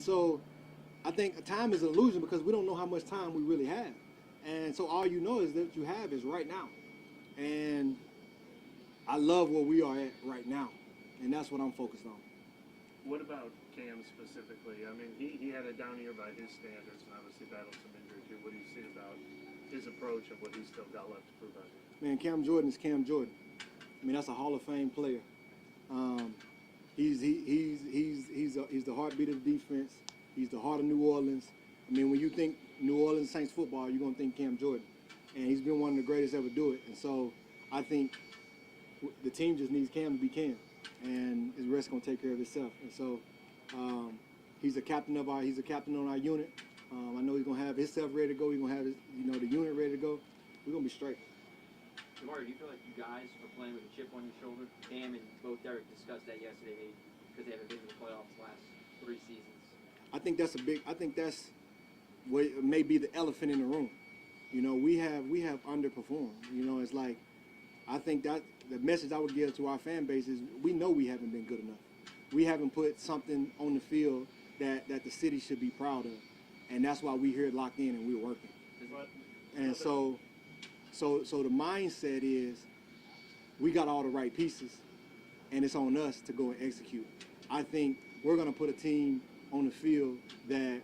So I think time is an illusion because we don't know how much time we really have. And so all you know is that you have is right now. And I love where we are at right now. And that's what I'm focused on. What about Cam specifically? I mean, he had a down year by his standards and obviously battled some injury too. What do you see about his approach and what he's still got left to prove out here? Man, Cam Jordan is Cam Jordan. I mean, that's a Hall of Fame player. Um, he's the heartbeat of the defense. He's the heart of New Orleans. I mean, when you think New Orleans Saints football, you're gonna think Cam Jordan, and he's been one of the greatest ever do it. And so I think the team just needs Cam to be Cam, and his rest gonna take care of itself. And so he's a captain on our unit. I know he's gonna have himself ready to go. He's gonna have the unit ready to go. We're gonna be straight. Mario, do you feel like you guys are playing with a chip on your shoulder? Cam and both Derek discussed that yesterday, maybe because they haven't been to the playoffs the last 3 seasons. I think that's what may be the elephant in the room. We have underperformed. It's like I think that the message I would give to our fan base is we know we haven't been good enough. We haven't put something on the field that the city should be proud of, and that's why we here locked in and we're working. And so the mindset is we got all the right pieces, and it's on us to go and execute. I think we're going to put a team on the field that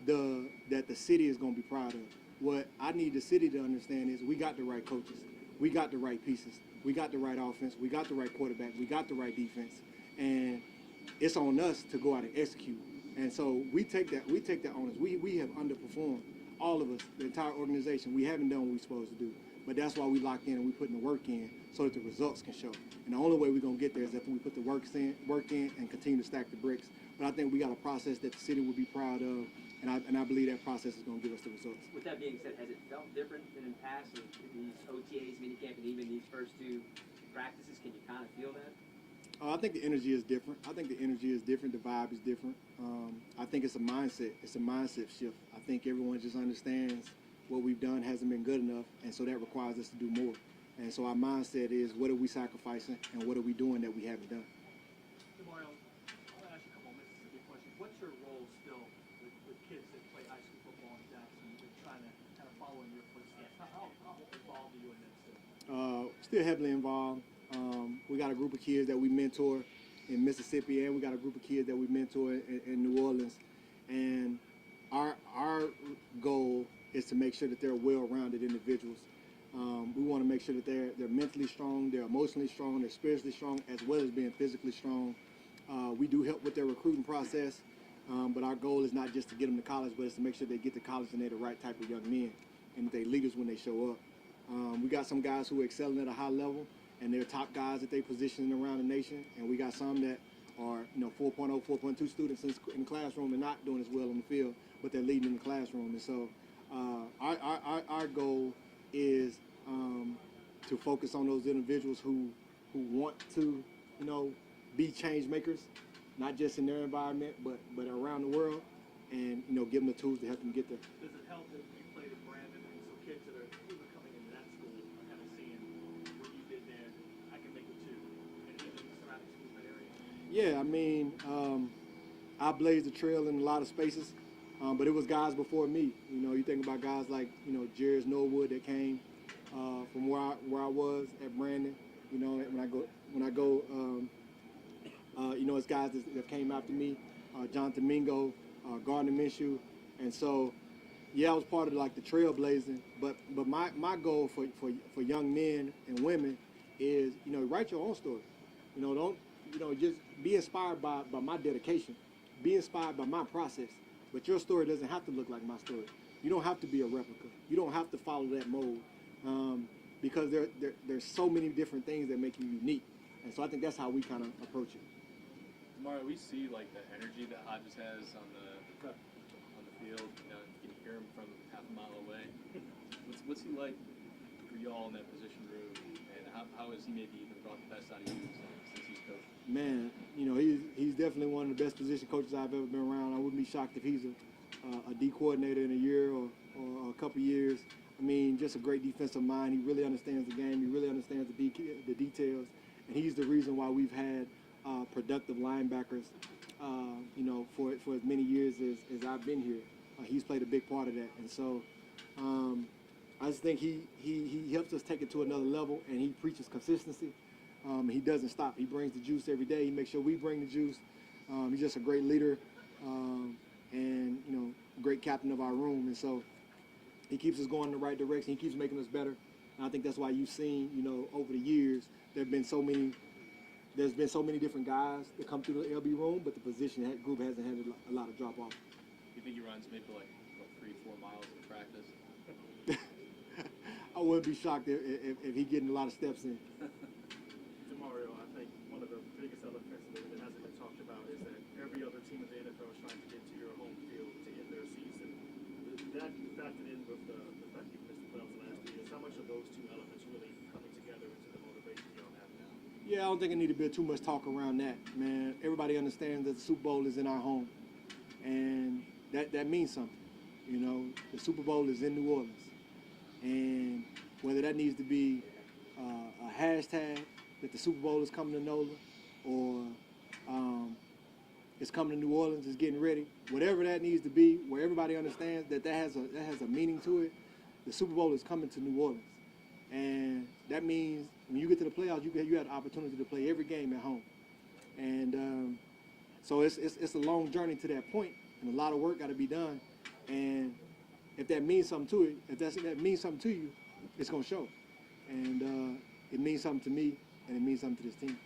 the city is going to be proud of. What I need the city to understand is we got the right coaches, we got the right pieces, we got the right offense, we got the right quarterback, we got the right defense, and it's on us to go out and execute. And so we take that on us. We have underperformed, all of us, the entire organization. We haven't done what we're supposed to do. But that's why we locked in and we putting the work in so that the results can show. And the only way we're going to get there is if we put the work in and continue to stack the bricks. But I think we got a process that the city will be proud of, and I believe that process is going to give us the results. With that being said, has it felt different than in past in these OTAs, minicamp, and even these first 2 practices? Can you kind of feel that? I think the energy is different. The vibe is different. I think it's a mindset. It's a mindset shift. I think everyone just understands what we've done hasn't been good enough, and so that requires us to do more. And so our mindset is, what are we sacrificing and what are we doing that we haven't done? Mario, I'll ask you a couple of Mississippi questions. What's your role still with kids that play high school football in Jackson, with trying to kind of follow in your footsteps? How involved are you in that still? Still heavily involved. We got a group of kids that we mentor in Mississippi, and we got a group of kids that we mentor in New Orleans. And our goal is to make sure that they're well-rounded individuals. We want to make sure that they're mentally strong, they're emotionally strong, they're spiritually strong, as well as being physically strong. We do help with their recruiting process, but our goal is not just to get them to college, but it's to make sure they get to college and they're the right type of young men and they're leaders when they show up. We got some guys who are excelling at a high level, and they're top guys that they position around the nation, and we got some that are 4.0, 4.2 students in the classroom and not doing as well on the field, but they're leading in the classroom. And so our goal is to focus on those individuals who want to be change makers, not just in their environment but around the world, and give them the tools to help them get there. Does it help that you played at Brandon, and so kids that are even coming into that school are kind of seeing what you did there, I can make it too, and even the surrounding schools in that area? Yeah, I mean, I blazed the trail in a lot of spaces, but it was guys before me. You think about guys like Jairus Norwood that came from where I was at Brandon. When I go, it's guys that came after me, Jonathan Mingo, Gardner Minshew, and so yeah, I was part of the trailblazing. But my goal for young men and women is write your own story. Don't just be inspired by my dedication, be inspired by my process. But your story doesn't have to look like my story. You don't have to be a replica. You don't have to follow that mold, because there's so many different things that make you unique. And so I think that's how we kind of approach it. Mario, we see the energy that Hodges has on the field. You can hear him from half a mile away. What's he like for y'all in that position room, and how has he maybe even brought the best out of you since he's coached? Man, he's definitely one of the best position coaches I've ever been around. I wouldn't be shocked if he's a D coordinator in a year or a couple years. I mean, just a great defensive mind. He really understands the game. He really understands the details, and he's the reason why we've had productive linebackers you know, for as many years as I've been here. He's played a big part of that. And so I just think he helps us take it to another level, and he preaches consistency. He doesn't stop. He brings the juice every day. He makes sure we bring the juice. He's just a great leader and, you know, great captain of our room. And so he keeps us going in the right direction. He keeps making us better. And I think that's why you've seen, you know, over the years, there's been so many different guys that come through the LB room, but the position group hasn't had a lot of drop off. You think he runs maybe like, what, 3-4 miles in practice? I wouldn't be shocked if he getting a lot of steps in. Mario, I think one of the biggest elephants that hasn't been talked about is that every other team in the NFL is trying to get to your home field to end their season. That factored in with the fact you missed the playoffs last year. How much of those two elements really coming together into the motivation you all have now? Yeah, I don't think it need to be too much talk around that, man. Everybody understands that the Super Bowl is in our home, and that means something. You know, the Super Bowl is in New Orleans, and whether that needs to be a hashtag that the Super Bowl is coming to NOLA, or it's coming to New Orleans, it's getting ready. Whatever that needs to be, where everybody understands that has a meaning to it. The Super Bowl is coming to New Orleans, and that means when you get to the playoffs, you have the opportunity to play every game at home, and so it's a long journey to that point, and a lot of work got to be done. And if that means something to it, if that means something to you, it's gonna show, and it means something to me. And it means something to this team.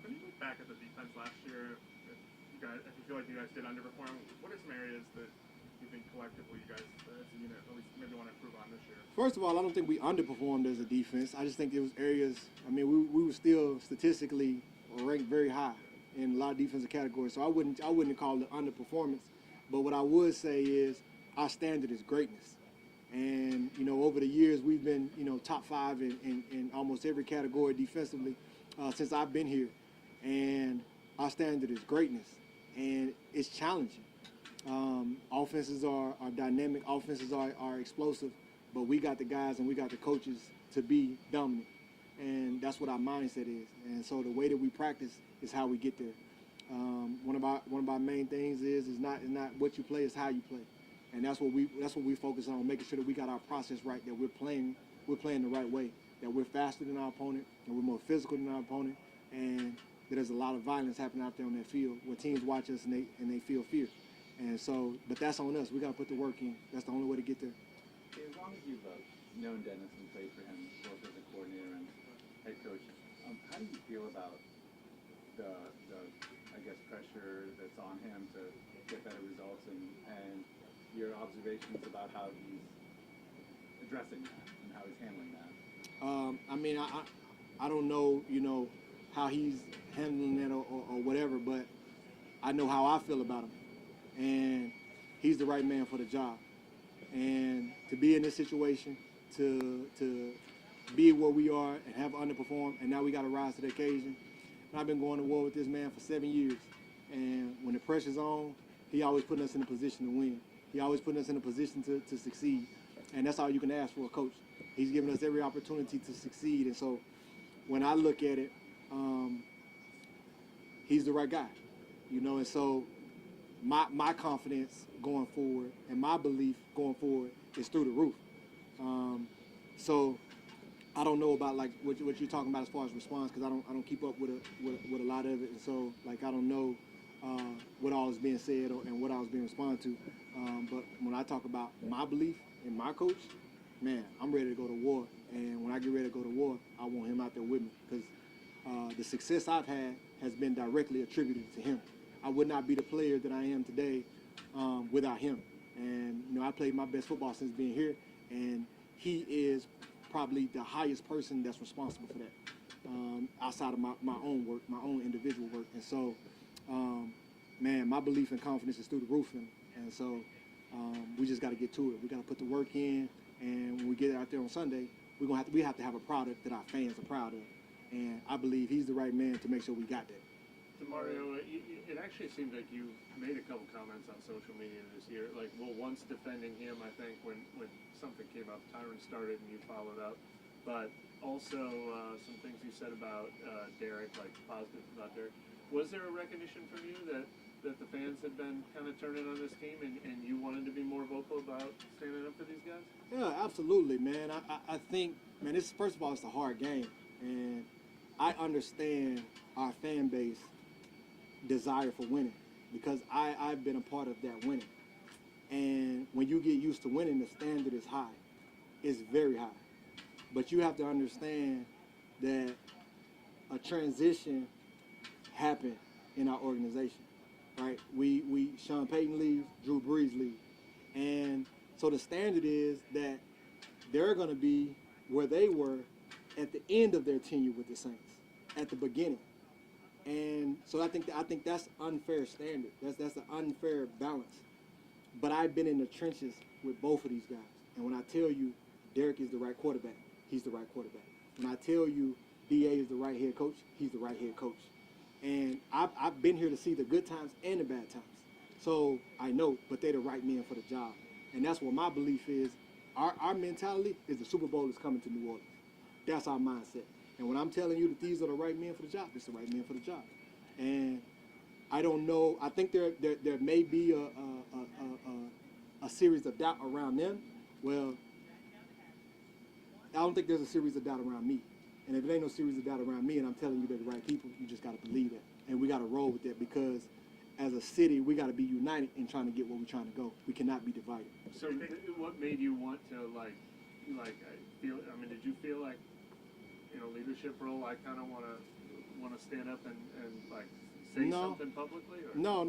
When you look back at the defense last year, if you feel like you guys did underperform, what are some areas that you think collectively you guys as a unit at least maybe want to improve on this year? First of all, I don't think we underperformed as a defense. I just think there was areas. I mean, we were still statistically ranked very high in a lot of defensive categories. So I wouldn't call it underperformance. But what I would say is our standard is greatness. And, you know, over the years, we've been, you know, top 5 in almost every category defensively since I've been here. And our standard is greatness. And it's challenging. Offenses are dynamic. Offenses are explosive. But we got the guys and we got the coaches to be dominant. And that's what our mindset is. And so the way that we practice is how we get there. One of our main things is not what you play, it's how you play. And that's what we focus on, making sure that we got our process right, that we're playing the right way, that we're faster than our opponent, and we're more physical than our opponent, and that there's a lot of violence happening out there on that field where teams watch us and they feel fear. And so, but that's on us. We got to put the work in. That's the only way to get there. As long as you've known Dennis and played for him, both as a coordinator and head coach, how do you feel about the I guess pressure that's on him to get better results and your observations about how he's addressing that and how he's handling that? I mean, I don't know, you know, how he's handling that or whatever, but I know how I feel about him. And he's the right man for the job. And to be in this situation, to be where we are and have underperformed, and now we got to rise to the occasion. And I've been going to war with this man for 7 years. And when the pressure's on, he always putting us in a position to win. He always putting us in a position to succeed. And that's all you can ask for a coach. He's giving us every opportunity to succeed. And so when I look at it, he's the right guy. You know, and so my confidence going forward and my belief going forward is through the roof. So I don't know about like what you're talking about as far as response, because I don't keep up with a lot of it, and so like I don't know what all is being said and what I was being responded to. But when I talk about my belief in my coach, man, I'm ready to go to war. And when I get ready to go to war, I want him out there with me, because the success I've had has been directly attributed to him. I would not be the player that I am today without him. And you know, I played my best football since being here, and he is probably the highest person that's responsible for that, outside of my own work, my own individual work. And so, man, my belief and confidence is through the roof. And so we just got to get to it. We got to put the work in, and when we get out there on Sunday, we have to have a product that our fans are proud of. And I believe he's the right man to make sure we got that. So Mario, it actually seems like you made a couple comments on social media this year, like, well, once defending him, I think, when something came up, Tyron started and you followed up, but also some things you said about Derek, like positive about Derek. Was there a recognition from you that the fans had been kind of turning on this team and you wanted to be more vocal about standing up for these guys? Yeah, absolutely, man. I think, man, this first of all, it's a hard game, and I understand our fan base desire for winning because I've been a part of that winning. And when you get used to winning, the standard is high. It's very high. But you have to understand that a transition happened in our organization, right? Sean Payton leaves, Drew Brees leaves. And so the standard is that they're going to be where they were at the end of their tenure with the Saints, at the beginning. And so I think that's unfair standard. That's an unfair balance. But I've been in the trenches with both of these guys. And when I tell you Derek is the right quarterback, he's the right quarterback. When I tell you DA is the right head coach, he's the right head coach. And I've been here to see the good times and the bad times. So I know, but they're the right men for the job. And that's what my belief is. Our mentality is the Super Bowl is coming to New Orleans. That's our mindset. And when I'm telling you that these are the right men for the job, it's the right men for the job. And I don't know. I think there may be a series of doubt around them. Well, I don't think there's a series of doubt around me. And if there ain't no series of doubt around me and I'm telling you they're the right people, you just got to believe that. And we got to roll with that because as a city, we got to be united in trying to get where we're trying to go. We cannot be divided. So what made you want to I mean, did you feel like, leadership role, I kind of want to stand up and like say something publicly? Or? No.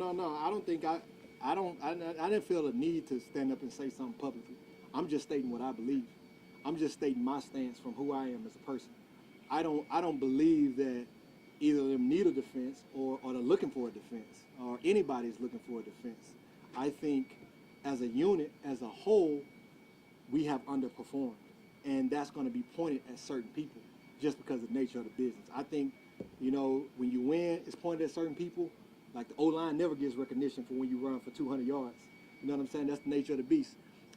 I don't think I didn't feel a need to stand up and say something publicly. I'm just stating what I believe. I'm just stating my stance from who I am as a person. I don't believe that either of them need a defense or they're looking for a defense or anybody's looking for a defense. I think as a unit, as a whole, we have underperformed. And that's going to be pointed at certain people just because of the nature of the business. I think, when you win, it's pointed at certain people. Like the O-line never gets recognition for when you run for 200 yards. You know what I'm saying? That's the nature of the beast.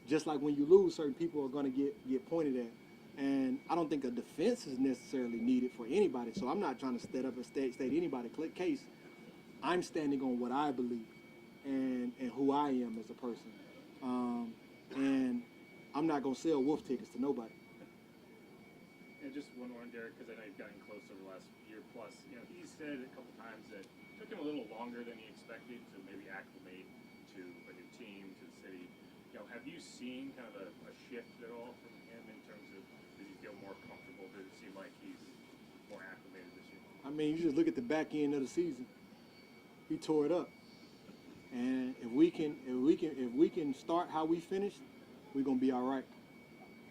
Just like when you lose, certain people are going to get pointed at. And I don't think a defense is necessarily needed for anybody. So I'm not trying to stand up and state anybody's case. I'm standing on what I believe and who I am as a person. And I'm not going to sell wolf tickets to nobody. And just one more on Derek, because I know you've gotten close over the last year plus. He said a couple times that it took him a little longer than he expected to maybe acclimate to a new team, to the city. Have you seen kind of a shift at all from him in terms of, does he feel more comfortable? Does it seem like he's more acclimated this year? I mean, you just look at the back end of the season. He tore it up. And if we can start how we finished, we're gonna be all right.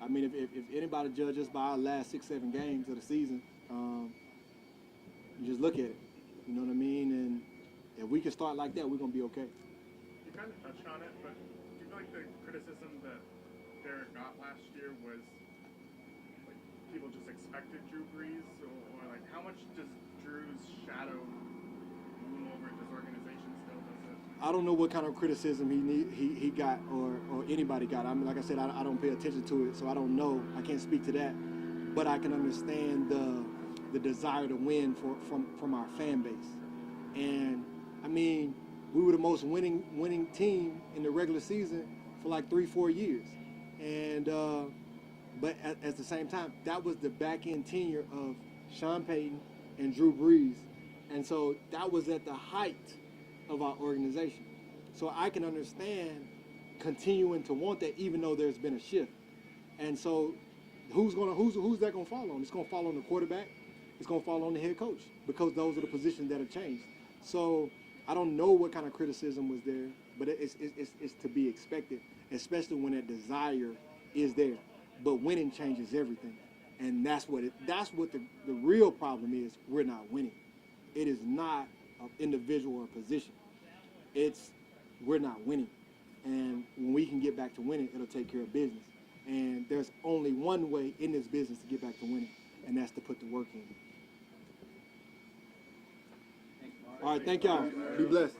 I mean, if anybody judges by our last 6-7 games of the season, you just look at it. You know what I mean? And if we can start like that, we're gonna be okay. You kind of touched on it, but do you feel like the criticism that Derek got last year was like people just expected Drew Brees, or like how much does Drew's shadow loom over this organization still? I don't know what kind of criticism he got or anybody got. I mean, like I said, I don't pay attention to it, so I don't know. I can't speak to that, but I can understand the desire to win from our fan base. And I mean, we were the most winning team in the regular season for like 3-4 years, and but at the same time, that was the back end tenure of Sean Payton and Drew Brees, and so that was at the height of our organization. So I can understand continuing to want that even though there's been a shift. And so who's that gonna fall on? It's gonna fall on the quarterback, it's gonna fall on the head coach, because those are the positions that have changed. So I don't know what kind of criticism was there, but it's to be expected, especially when that desire is there. But winning changes everything. And that's what the real problem is. We're not winning. It is not an individual or position. We're not winning. And when we can get back to winning, it'll take care of business. And there's only one way in this business to get back to winning, and that's to put the work in. All right, thank y'all. Be blessed.